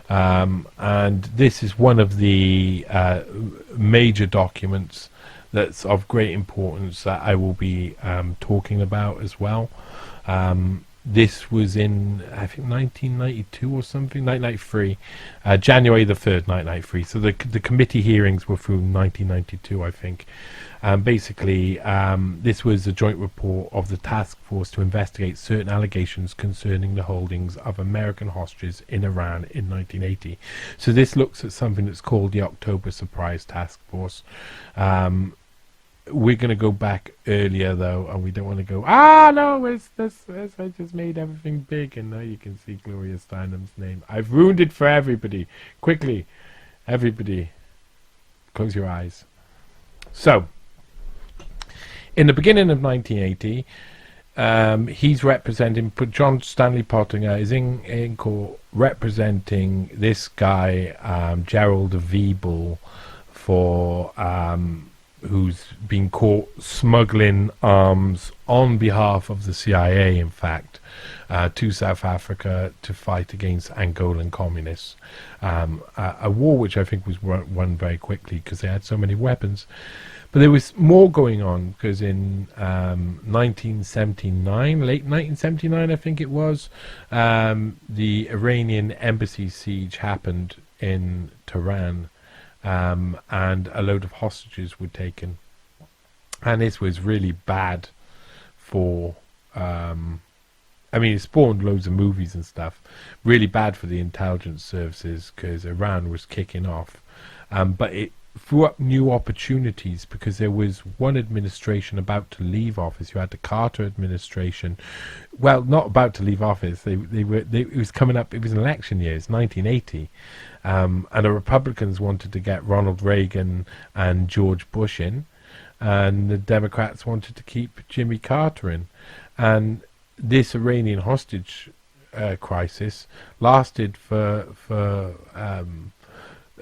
And this is one of the major documents that's of great importance that I will be talking about as well. This was in, I think, 1992 or something, 1993, January the 3rd, 1993. So the committee hearings were through 1992, I think. Basically, this was a joint report of the task force to investigate certain allegations concerning the holdings of American hostages in Iran in 1980. So this looks at something that's called the October Surprise Task Force. We're going to go back earlier, though, and we don't want to go, no, it's this, I just made everything big, and now you can see Gloria Steinem's name. I've ruined it for everybody. Quickly, everybody, close your eyes. So, in the beginning of 1980, he's representing, John Stanley Pottinger is in court representing this guy, Gerald Wiebel, for who's been caught smuggling arms on behalf of the CIA, in fact, to South Africa to fight against Angolan communists. A war which I think was won very quickly because they had so many weapons. But there was more going on because in 1979, late 1979 I think it was, the Iranian embassy siege happened in Tehran. And a load of hostages were taken, and this was really bad for it spawned loads of movies and stuff, really bad for the intelligence services because Iran was kicking off, but it threw up new opportunities because there was one administration about to leave office. You had the Carter administration, well, not about to leave office, it was coming up, it was an election year, it's 1980. And the Republicans wanted to get Ronald Reagan and George Bush in, and the Democrats wanted to keep Jimmy Carter in. And this Iranian hostage crisis lasted for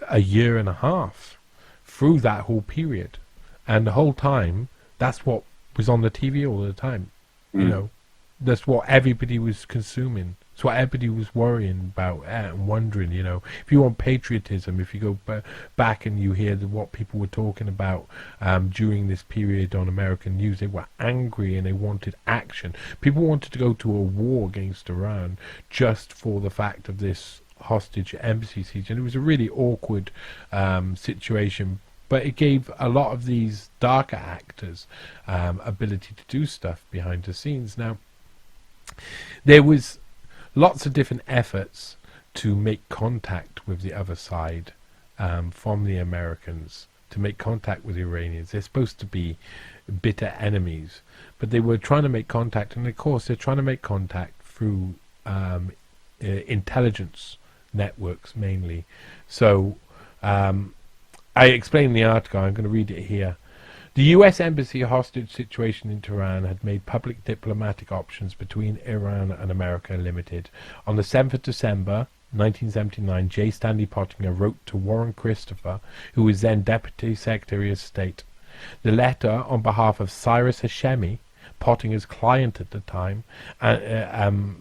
a year and a half through that whole period. And the whole time, that's what was on the TV all the time. You know, that's what everybody was consuming. It's what everybody was worrying about and wondering, you know. If you want patriotism, if you go back and you hear what people were talking about during this period on American news, they were angry and they wanted action. People wanted to go to a war against Iran just for the fact of this hostage embassy siege. And it was a really awkward situation, but it gave a lot of these darker actors ability to do stuff behind the scenes. Now, there was lots of different efforts to make contact with the other side from the Americans, to make contact with the Iranians. They're supposed to be bitter enemies, but they were trying to make contact, and of course they're trying to make contact through intelligence networks mainly. So I explained in the article, I'm going to read it here. The U.S. Embassy hostage situation in Tehran had made public diplomatic options between Iran and America limited. On the 7th of December 1979, J. Stanley Pottinger wrote to Warren Christopher, who was then Deputy Secretary of State. The letter, on behalf of Cyrus Hashemi, Pottinger's client at the time, and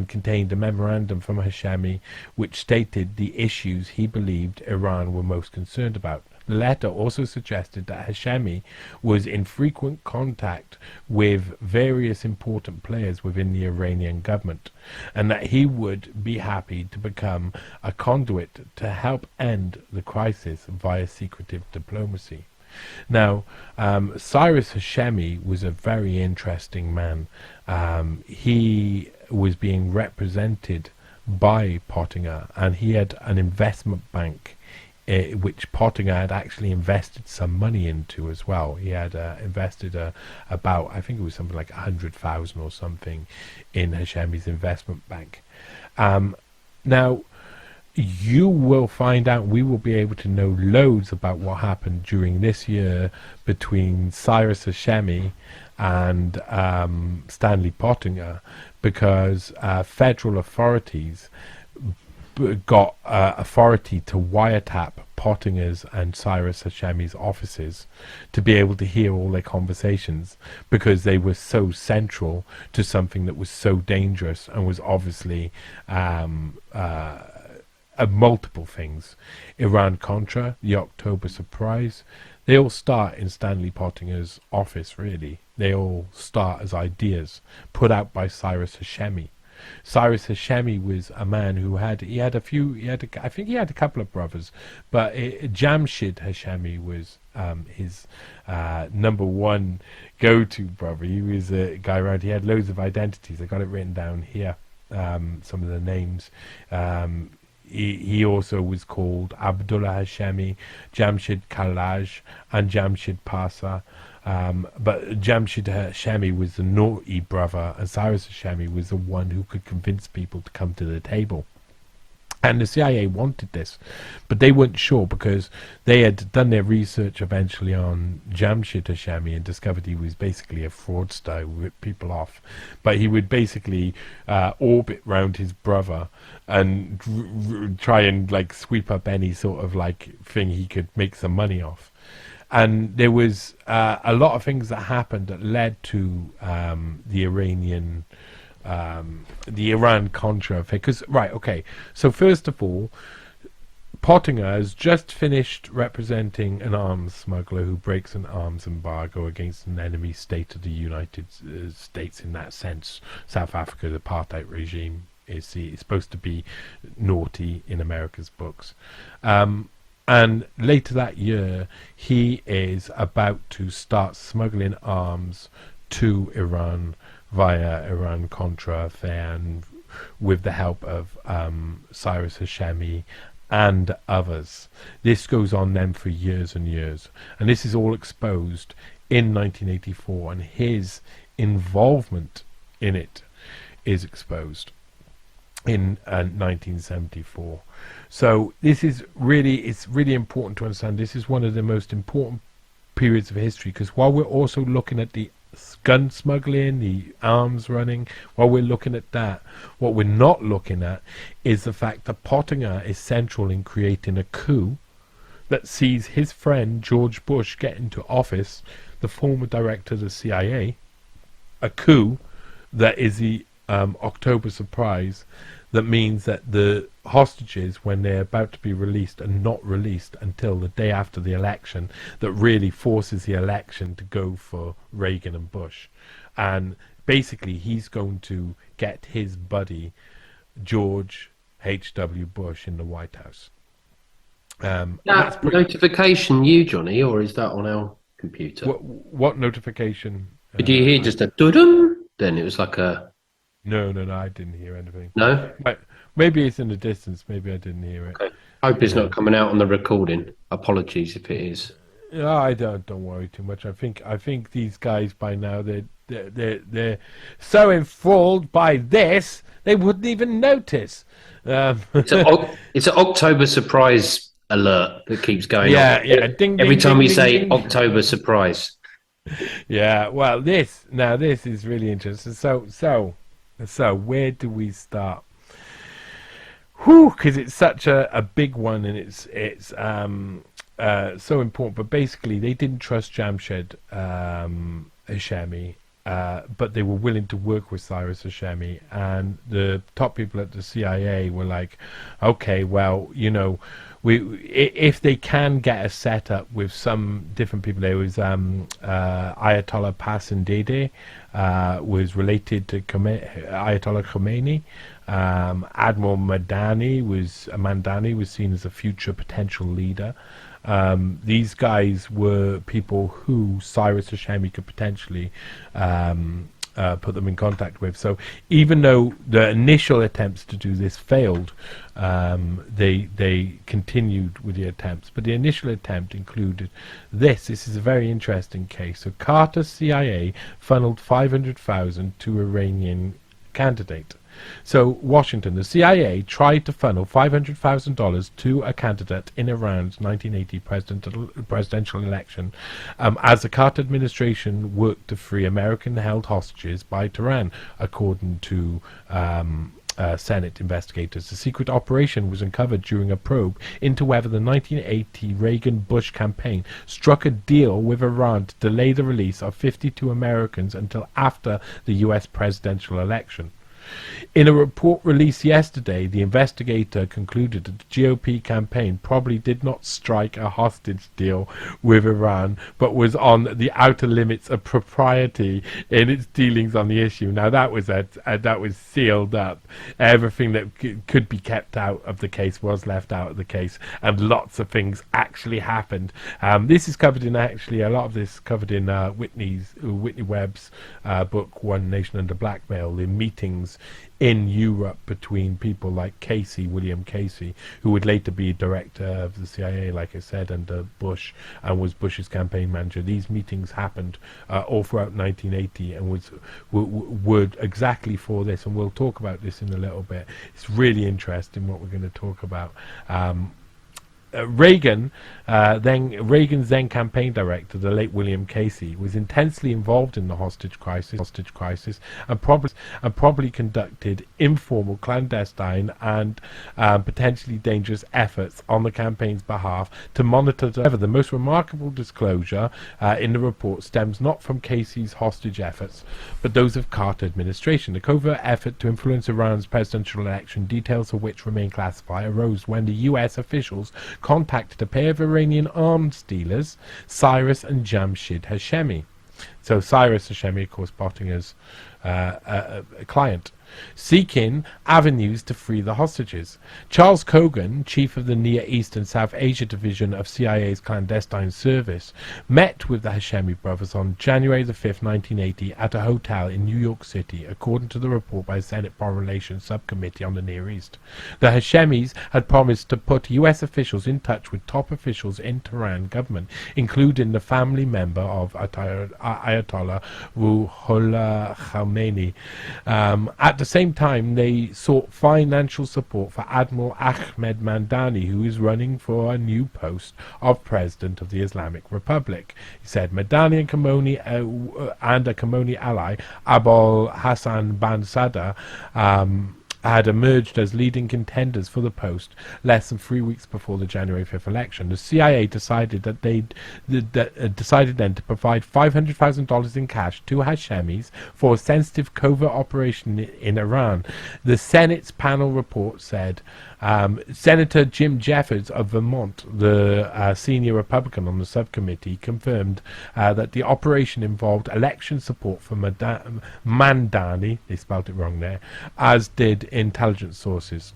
contained a memorandum from Hashemi which stated the issues he believed Iran were most concerned about. The letter also suggested that Hashemi was in frequent contact with various important players within the Iranian government, and that he would be happy to become a conduit to help end the crisis via secretive diplomacy. Now, Cyrus Hashemi was a very interesting man. He was being represented by Pottinger, and he had an investment bank which Pottinger had actually invested some money into as well. He had invested about, I think it was something like 100,000 or something in Hashemi's investment bank. Now, you will find out, we will be able to know loads about what happened during this year between Cyrus Hashemi and Stanley Pottinger, because federal authorities got authority to wiretap Pottinger's and Cyrus Hashemi's offices to be able to hear all their conversations, because they were so central to something that was so dangerous and was obviously multiple things. Iran Contra, the October surprise, they all start in Stanley Pottinger's office, really. They all start as ideas put out by Cyrus Hashemi. Cyrus Hashemi was a man who I think he had a couple of brothers, but Jamshid Hashemi was his number one go-to brother. He was a guy around, he had loads of identities. I got it written down here, some of the names. He also was called Abdullah Hashemi, Jamshid Kalaj, and Jamshid Pasa. But Jamshid Hashemi was the naughty brother, and Cyrus Hashemi was the one who could convince people to come to the table. And the CIA wanted this, but they weren't sure, because they had done their research eventually on Jamshid Hashemi and discovered he was basically a fraudster who ripped people off. But he would basically orbit round his brother and try and like sweep up any sort of like thing he could make some money off. And there was a lot of things that happened that led to the Iran Contra affair. So first of all, Pottinger has just finished representing an arms smuggler who breaks an arms embargo against an enemy state of the United States. In that sense, South Africa's apartheid regime is supposed to be naughty in America's books. And later that year, he is about to start smuggling arms to Iran via Iran Contra affair, and with the help of Cyrus Hashemi and others. This goes on then for years and years. And this is all exposed in 1984, and his involvement in it is exposed in 1974. So this is it's really important to understand. This is one of the most important periods of history, because while we're also looking at the gun smuggling, the arms running, while we're looking at that, what we're not looking at is the fact that Pottinger is central in creating a coup that sees his friend George Bush get into office, the former director of the CIA, a coup that is the October surprise, that means that the hostages, when they're about to be released, are not released until the day after the election, that really forces the election to go for Reagan and Bush. And basically he's going to get his buddy George H.W. Bush in the White House. That notification you, Johnny, or is that on our computer? What notification? Did you hear just a doo-dum? Then it was like a... No, I didn't hear anything. No? Maybe it's in the distance. Maybe I didn't hear it. Okay. Hope it's not coming out on the recording. Apologies if it is. No, I don't worry too much. I think these guys by now they're so enthralled by this they wouldn't even notice. It's an October surprise alert that keeps going on. Yeah. Ding, every ding, time ding, we ding, say ding. October surprise. Yeah. Well, this is really interesting. So where do we start? Because it's such a big one, and it's so important. But basically, they didn't trust Jamshid Hashemi, but they were willing to work with Cyrus Hashemi, and the top people at the CIA were like, okay, well, if they can get a setup with some different people. There was Ayatollah Pasindade, was related to Ayatollah Khomeini. Admiral Mandani was seen as a future potential leader. These guys were people who Cyrus Hashemi could potentially put them in contact with. So even though the initial attempts to do this failed, they continued with the attempts. But the initial attempt included this. This is a very interesting case. So Carter's CIA funneled $500,000 to Iranian candidate. So Washington, the CIA tried to funnel $500,000 to a candidate in Iran's 1980 presidential election, as the Carter administration worked to free American-held hostages by Tehran, according to Senate investigators. The secret operation was uncovered during a probe into whether the 1980 Reagan-Bush campaign struck a deal with Iran to delay the release of 52 Americans until after the U.S. presidential election. In a report released yesterday, the investigator concluded that the GOP campaign probably did not strike a hostage deal with Iran, but was on the outer limits of propriety in its dealings on the issue. Now that was sealed up. Everything that could be kept out of the case was left out of the case, and lots of things actually happened. This is covered in a lot of this covered in Whitney Webb's book One Nation Under Blackmail, the meetings in Europe between people like William Casey, who would later be director of the CIA, like I said, under Bush, and was Bush's campaign manager. These meetings happened all throughout 1980 and were exactly for this, and we'll talk about this in a little bit. It's really interesting what we're going to talk about. Reagan's then campaign director, the late William Casey, was intensely involved in the hostage crisis, and probably conducted informal, clandestine, and potentially dangerous efforts on the campaign's behalf to monitor. The most remarkable disclosure in the report stems not from Casey's hostage efforts, but those of Carter administration. The covert effort to influence Iran's presidential election, details of which remain classified, arose when the U.S. officials contacted a pair of Iranian arms dealers, Cyrus and Jamshid Hashemi. So Cyrus Hashemi, of course, Pottinger's client, seeking avenues to free the hostages. Charles Cogan, chief of the Near East and South Asia division of CIA's clandestine service, met with the Hashemi brothers on January the 5th, 1980, at a hotel in New York City, according to the report by the Senate Foreign Relations Subcommittee on the Near East. The Hashemis had promised to put U.S. officials in touch with top officials in Tehran government, including the family member of Ayatollah Ruhollah Khomeini. At the same time, they sought financial support for Admiral Ahmed Mandani, who is running for a new post of President of the Islamic Republic. He said Mandani and a Khomeini ally, Abul Hassan Bansada, had emerged as leading contenders for the post less than 3 weeks before the January 5th election. The CIA decided that decided then to provide $500,000 in cash to Hashemis for a sensitive covert operation in Iran. The Senate's panel report said Senator Jim Jeffords of Vermont, the senior Republican on the subcommittee, confirmed that the operation involved election support for Mandani, they spelled it wrong there, as did intelligence sources.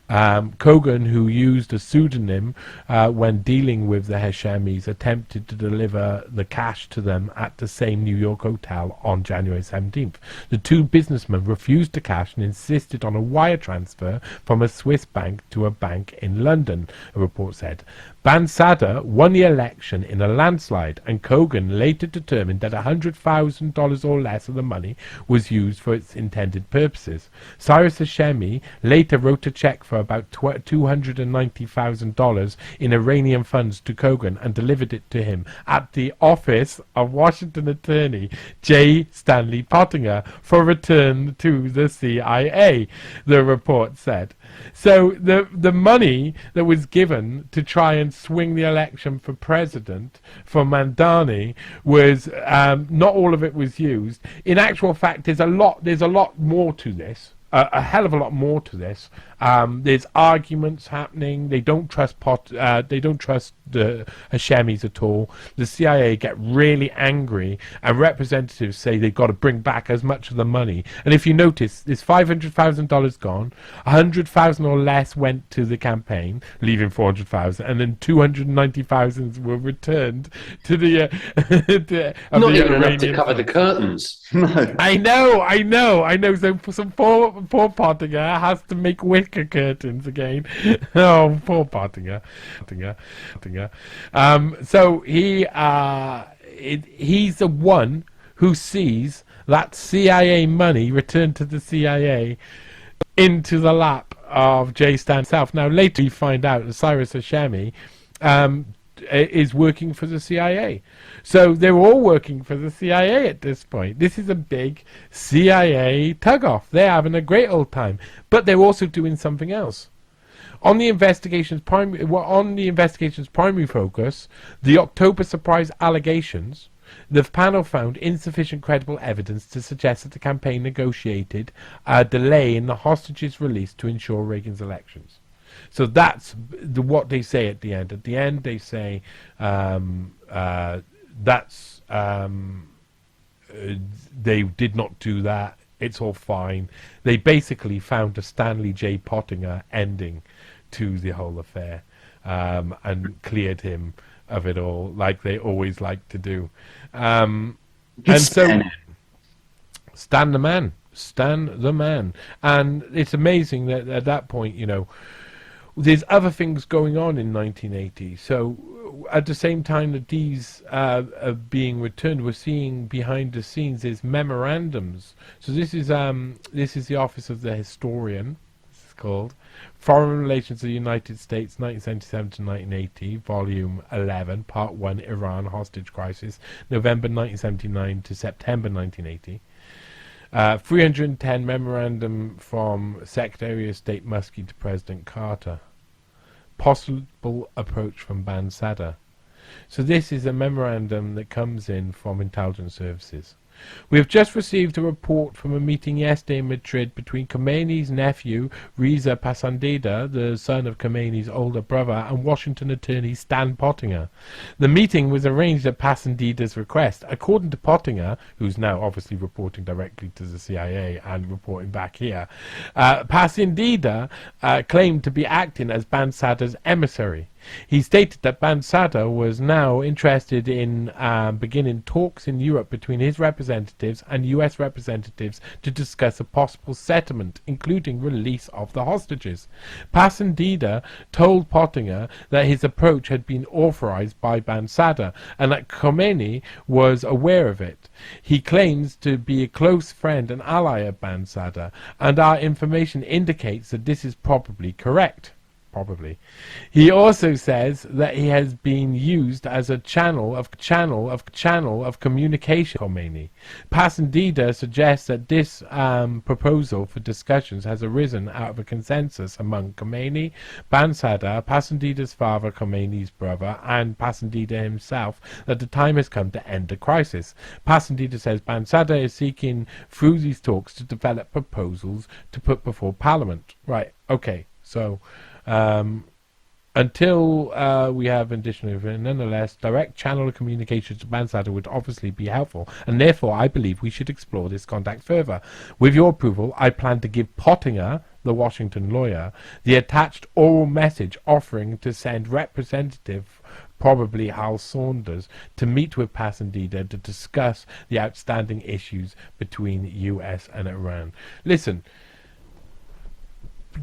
Cogan, who used a pseudonym when dealing with the Hashemis, attempted to deliver the cash to them at the same New York hotel on January 17th. The two businessmen refused the cash and insisted on a wire transfer from a Swiss bank to a bank in London, a report said. Bansada won the election in a landslide, and Cogan later determined that $100,000 or less of the money was used for its intended purposes. Cyrus Hashemi later wrote a check for about $290,000 in Iranian funds to Cogan and delivered it to him at the office of Washington attorney J. Stanley Pottinger for return to the CIA, the report said. So the money that was given to try and swing the election for president for Mandani was not all of it was used. In actual fact, there's a lot more to this. A hell of a lot more to this. There's arguments happening. They don't trust the Hashemis at all. The CIA get really angry, and representatives say they've got to bring back as much of the money. And if you notice, there's $500,000 gone, $100,000 or less went to the campaign, leaving $400,000, and then $290,000 were returned to the. Not even enough to cover the curtains. No. I know. So for some poor Pottinger has to make wicker curtains again. Oh, poor Pottinger. So he's the one who sees that CIA money returned to the CIA into the lap of J. Stan himself. Now later we find out that Cyrus Hashemi is working for the CIA. So they're all working for the CIA at this point. This is a big CIA tug-off. They're having a great old time. But they're also doing something else. On the investigation's primary focus, the October surprise allegations The panel found insufficient credible evidence to suggest that the campaign negotiated a delay in the hostages' release to ensure Reagan's elections. So that's what they say at the end. At the end, they say they did not do that. It's all fine. They basically found a Stanley J. Pottinger ending to the whole affair, and cleared him of it all, like they always like to do. And so, Stan the man. And it's amazing that at that point, there's other things going on in 1980. So at the same time that these are being returned, we're seeing behind the scenes is memorandums. So this is the Office of the Historian. This is called Foreign Relations of the United States, 1977 to 1980, Volume 11, Part 1, Iran Hostage Crisis, November 1979 to September 1980. 310 memorandum from Secretary of State Muskie to President Carter. Possible approach from Ban Sadr. So this is a memorandum that comes in from intelligence services. We have just received a report from a meeting yesterday in Madrid between Khomeini's nephew, Reza Pasandida, the son of Khomeini's older brother, and Washington attorney Stan Pottinger. The meeting was arranged at Pasandida's request. According to Pottinger, who's now obviously reporting directly to the CIA and reporting back here, Pasandida claimed to be acting as Ban Sadr's emissary. He stated that Ban Sadr was now interested in beginning talks in Europe between his representatives and US representatives to discuss a possible settlement, including release of the hostages. Pasandida told Pottinger that his approach had been authorized by Ban Sadr and that Khomeini was aware of it. He claims to be a close friend and ally of Ban Sadr, and our information indicates that this is probably correct. He also says that he has been used as a channel of communication. Khomeini. Pasandida suggests that this proposal for discussions has arisen out of a consensus among Khomeini, Ban Sadr, Pasandida's father, Khomeini's brother, and Pasandida himself that the time has come to end the crisis. Pasandida says Ban Sadr is seeking through these talks to develop proposals to put before Parliament. Right, okay, so until we have additional information, nonetheless, direct channel of communication to Ban Sadr would obviously be helpful, and therefore I believe we should explore this contact further. With your approval, I plan to give Pottinger, the Washington lawyer, the attached oral message offering to send representative, probably Hal Saunders, to meet with Pasandida to discuss the outstanding issues between the US and Iran. Listen,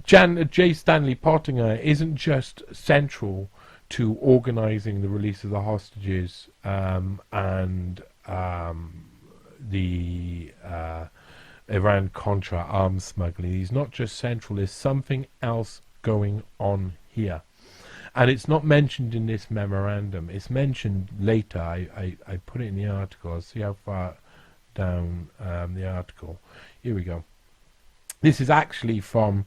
J. Stanley Pottinger isn't just central to organizing the release of the hostages and the Iran Contra arms smuggling. He's not just central, there's something else going on here. And it's not mentioned in this memorandum. It's mentioned later. I put it in the article. I'll see how far down the article. Here we go. This is actually from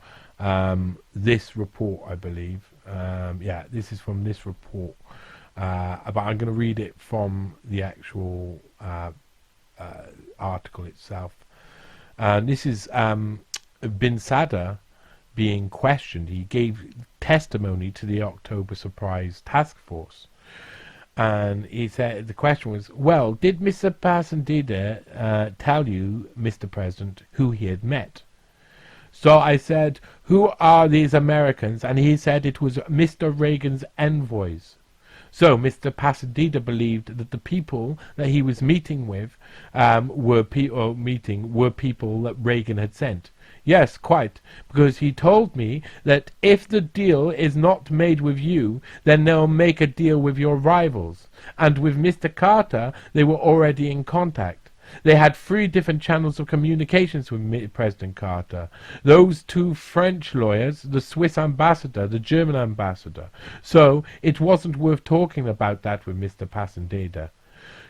this report, I believe. Yeah, this is from this report. But I'm going to read it from the actual article itself. This is Bin Sadr being questioned. He gave testimony to the October Surprise Task Force. And he said, the question was, well, did Mr. Pasandida tell you, Mr. President, who he had met? So I said, who are these Americans? And he said it was Mr. Reagan's envoys. So Mr. Pasandida believed that the people that he was meeting with were people that Reagan had sent. Yes, quite, because he told me that if the deal is not made with you, then they'll make a deal with your rivals. And with Mr. Carter, they were already in contact. They had 3 different channels of communications with President Carter. Those 2 French lawyers, the Swiss ambassador, the German ambassador. So it wasn't worth talking about that with Mr. Pasandida.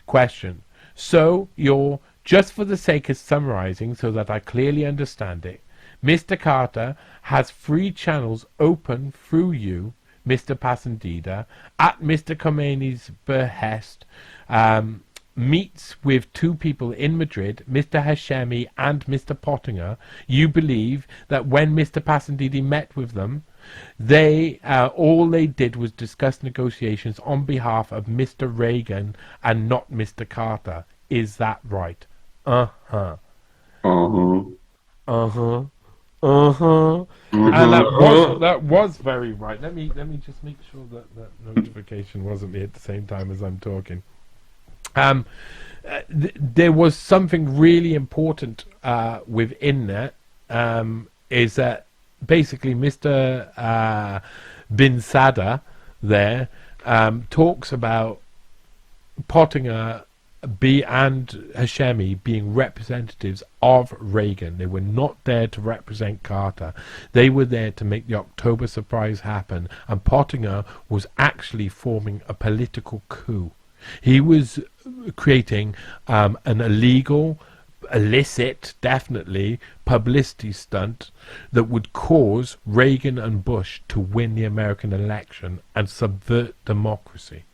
Question. So you're, just for the sake of summarizing so that I clearly understand it, Mr. Carter has 3 channels open through you, Mr. Pasandida, at Mr. Khomeini's behest, meets with two people in Madrid, Mr. Hashemi and Mr. Pottinger. You believe that when Mr. Passandidi met with them, they all they did was discuss negotiations on behalf of Mr. Reagan and not Mr. Carter. Is that right? Uh-huh. Uh-huh. Uh-huh. Uh-huh. And that was very right. Let me just make sure that that notification wasn't me at the same time as I'm talking. There was something really important within that. Is that basically Mr. Bin Sada there talks about Pottinger and Hashemi being representatives of Reagan. They were not there to represent Carter. They were there to make the October surprise happen, and Pottinger was actually forming a political coup. He was creating an illegal, illicit, definitely, publicity stunt that would cause Reagan and Bush to win the American election and subvert democracy.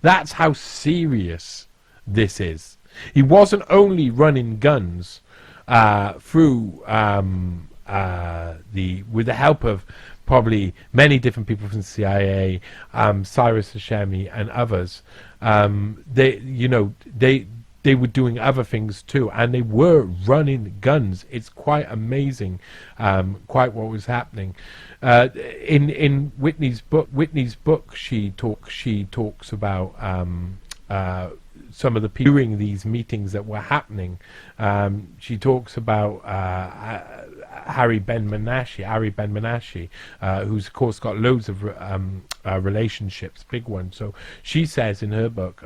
That's how serious this is. He wasn't only running guns through with the help of probably many different people from the CIA, Cyrus Hashemi and others. They were doing other things too, and they were running guns. It's quite amazing, quite what was happening. In Whitney's book, she talks about some of the people during these meetings that were happening. She talks about Harry Ben Menashe, who's of course got loads of relationships, big ones. So she says in her book,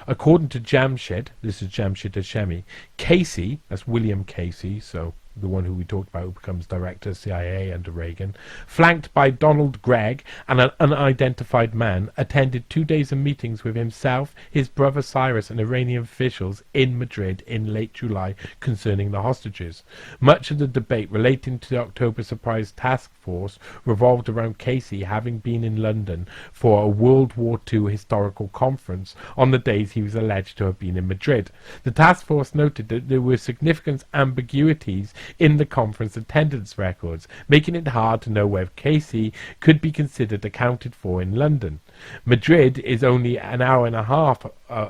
according to Jamshid, this is Jamshid Hashemi, Casey, that's William Casey, so the one who we talked about who becomes director of CIA under Reagan, flanked by Donald Gregg and an unidentified man, attended 2 days of meetings with himself, his brother Cyrus and Iranian officials in Madrid in late July concerning the hostages. Much of the debate relating to the October Surprise Task Force revolved around Casey having been in London for a World War II historical conference on the days he was alleged to have been in Madrid. The task force noted that there were significant ambiguities in the conference attendance records, making it hard to know whether Casey could be considered accounted for in London. Madrid is only an hour and a half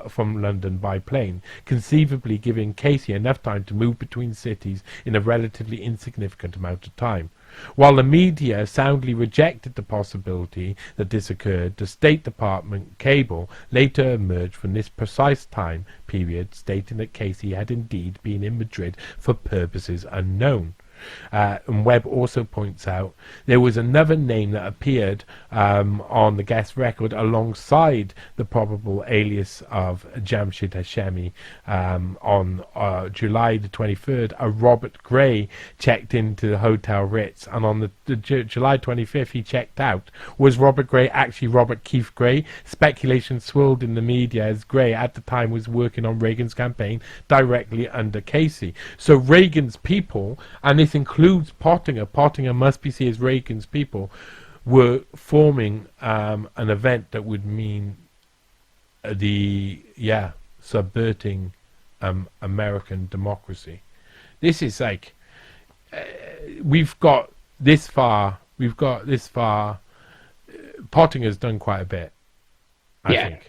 from London by plane, conceivably giving Casey enough time to move between cities in a relatively insignificant amount of time. While the media soundly rejected the possibility that this occurred, the State Department cable later emerged from this precise time period, stating that Casey had indeed been in Madrid for purposes unknown. And Webb also points out there was another name that appeared on the guest record alongside the probable alias of Jamshid Hashemi on July the 23rd. A Robert Gray checked into the Hotel Ritz, and on the July 25th he checked out. Was Robert Gray actually Robert Keith Gray? Speculation swirled in the media as Gray at the time was working on Reagan's campaign directly under Casey. So Reagan's people, and this includes Pottinger must be seen as Reagan's people, were forming an event that would mean subverting American democracy. This is like we've got this far. Pottinger's done quite a bit, I think.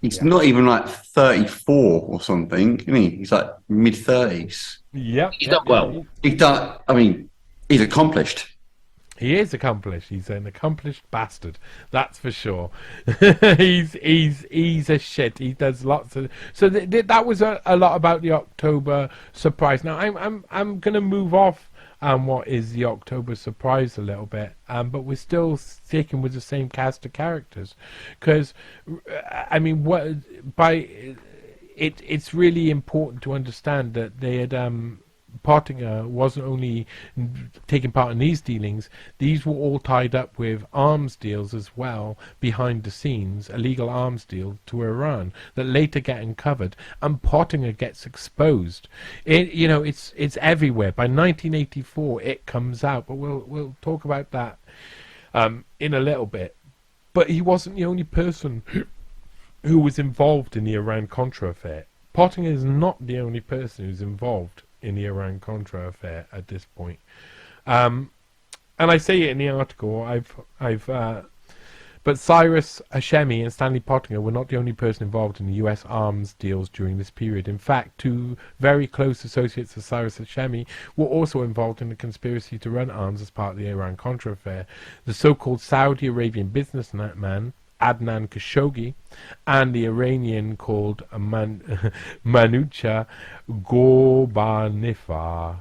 He's not even like 34 or something, isn't he? He's like mid-30s. Yeah. He's done well. He's done, I mean, he's accomplished. He is accomplished. He's an accomplished bastard. That's for sure. he's a shit. He does lots of. So that was a lot about the October surprise. Now I'm gonna move off what is the October surprise a little bit, but we're still sticking with the same cast of characters, because I mean, it's really important to understand that they had Pottinger wasn't only taking part in these dealings, these were all tied up with arms deals as well behind the scenes, illegal arms deals to Iran that later get uncovered, and Pottinger gets exposed. It's everywhere. By 1984 it comes out, but we'll talk about that in a little bit. But he wasn't the only person who was involved in the Iran Contra affair. Pottinger is not the only person who's involved in the Iran Contra affair at this point. And I say it in the article. But Cyrus Hashemi and Stanley Pottinger were not the only person involved in the U.S. arms deals during this period. In fact, two very close associates of Cyrus Hashemi were also involved in the conspiracy to run arms as part of the Iran Contra affair. The so-called Saudi Arabian businessman Adnan Khashoggi and the Iranian called Manucha Gorbanifar.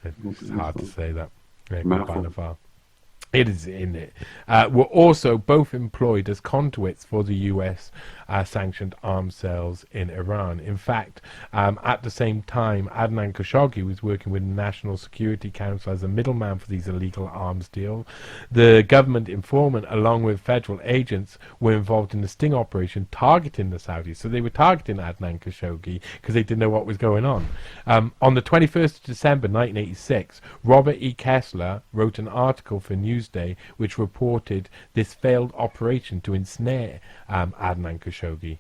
It's hard to say that. Yeah, Gorbanifar. It is in it. Were also both employed as conduits for the U.S. Sanctioned arms sales in Iran. In fact, at the same time, Adnan Khashoggi was working with the National Security Council as a middleman for these illegal arms deals. The government informant, along with federal agents, were involved in the sting operation targeting the Saudis. So they were targeting Adnan Khashoggi because they didn't know what was going on. On the 21st of December 1986, Robert E. Kessler wrote an article for Newsday which reported this failed operation to ensnare Adnan Khashoggi.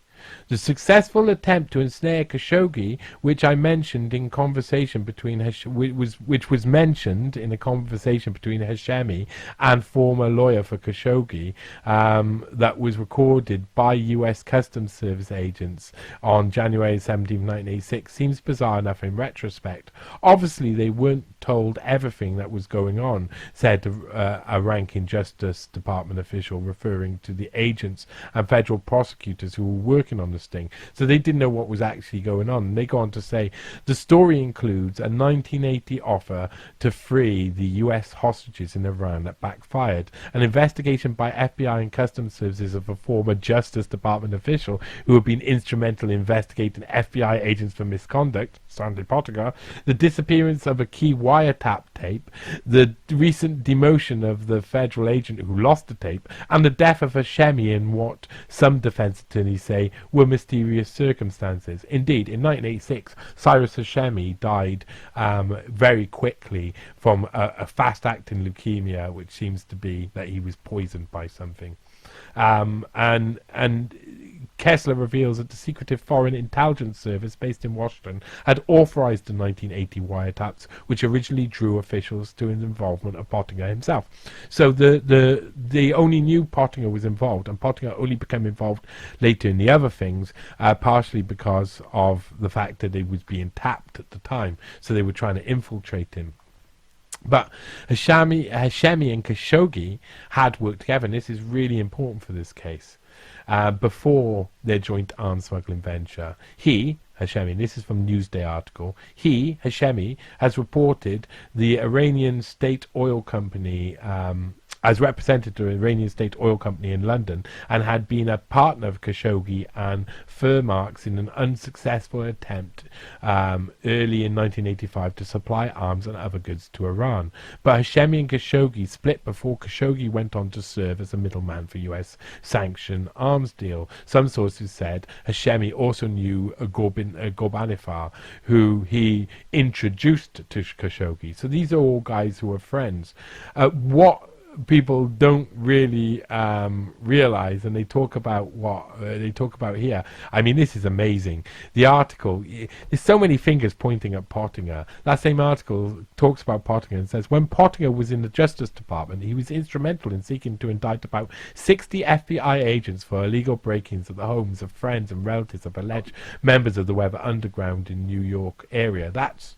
The successful attempt to ensnare Kashoggi, which I mentioned in conversation between which was mentioned in a conversation between Hashemi and former lawyer for Kashoggi, that was recorded by U.S. Customs Service agents on January 17, 1986, seems bizarre enough in retrospect. Obviously, they weren't told everything that was going on, said a ranking Justice Department official referring to the agents and federal prosecutors who were working on the sting. So they didn't know what was actually going on. And they go on to say, the story includes a 1980 offer to free the U.S. hostages in Iran that backfired, an investigation by FBI and Customs Services of a former Justice Department official who had been instrumental in investigating FBI agents for misconduct, Stanley Pottinger, the disappearance of a key wiretap tape, the recent demotion of the federal agent who lost the tape, and the death of Hashemi in what some defense attorneys say were mysterious circumstances. Indeed, in 1986, Cyrus Hashemi died very quickly from a fast-acting leukemia, which seems to be that he was poisoned by something. And Kessler reveals that the secretive Foreign Intelligence Service based in Washington had authorized the 1980 wiretaps, which originally drew officials to an involvement of Pottinger himself. So they only knew Pottinger was involved, and Pottinger only became involved later in the other things, partially because of the fact that he was being tapped at the time, so they were trying to infiltrate him. But Hashemi and Khashoggi had worked together, and this is really important for this case. Before their joint arms smuggling venture, Hashemi, and this is from Newsday article, Hashemi, has reported the Iranian state oil company as represented to the Iranian state oil company in London, and had been a partner of Kashoggi and Furmarks in an unsuccessful attempt early in 1985 to supply arms and other goods to Iran. But Hashemi and Khashoggi split before Kashoggi went on to serve as a middleman for US sanctioned arms deal. Some sources said Hashemi also knew Gorbanifar, who he introduced to Kashoggi. So these are all guys who are friends. What people don't really realize, and they talk about what they talk about here. I mean, this is amazing. The article, there's so many fingers pointing at Pottinger. That same article talks about Pottinger and says, when Pottinger was in the Justice Department, he was instrumental in seeking to indict about 60 FBI agents for illegal break-ins at the homes of friends and relatives of alleged members of the Weather Underground in New York area. That's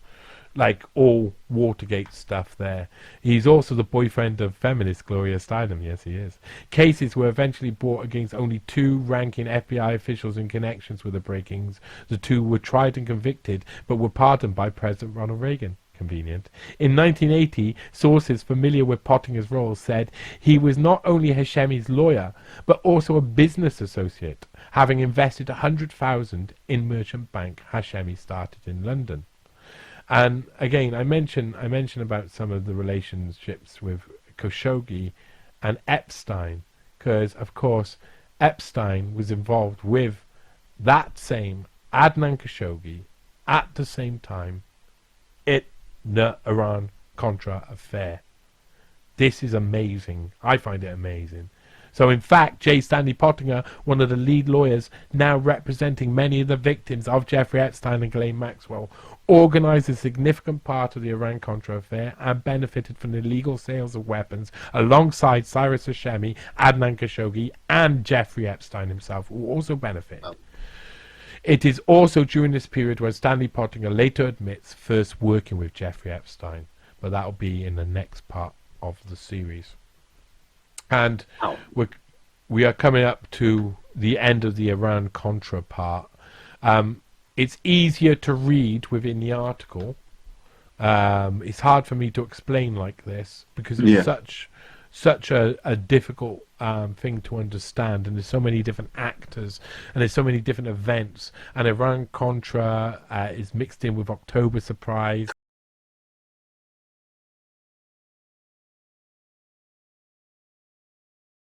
like all Watergate stuff there. He's also the boyfriend of feminist Gloria Steinem. Yes, he is. Cases were eventually brought against only two ranking FBI officials in connections with the break-ins. The two were tried and convicted, but were pardoned by President Ronald Reagan. Convenient. In 1980, sources familiar with Pottinger's role said he was not only Hashemi's lawyer, but also a business associate, having invested $100,000 in merchant bank Hashemi started in London. And again, I mention about some of the relationships with Kashoggi and Epstein, because of course Epstein was involved with that same Adnan Khashoggi at the same time in the Iran Contra affair. This is amazing. I find it amazing. So in fact, J. Stanley Pottinger, one of the lead lawyers now representing many of the victims of Jeffrey Epstein and Ghislaine Maxwell, organised a significant part of the Iran Contra affair and benefited from the illegal sales of weapons alongside Cyrus Hashemi, Adnan Khashoggi and Jeffrey Epstein himself, who also benefit. It is also during this period where Stanley Pottinger later admits first working with Jeffrey Epstein, but that will be in the next part of the series. And we are coming up to the end of the Iran Contra part. It's easier to read within the article. It's hard for me to explain like this because it's such a difficult thing to understand, and there's so many different actors and there's so many different events, and Iran Contra is mixed in with October Surprise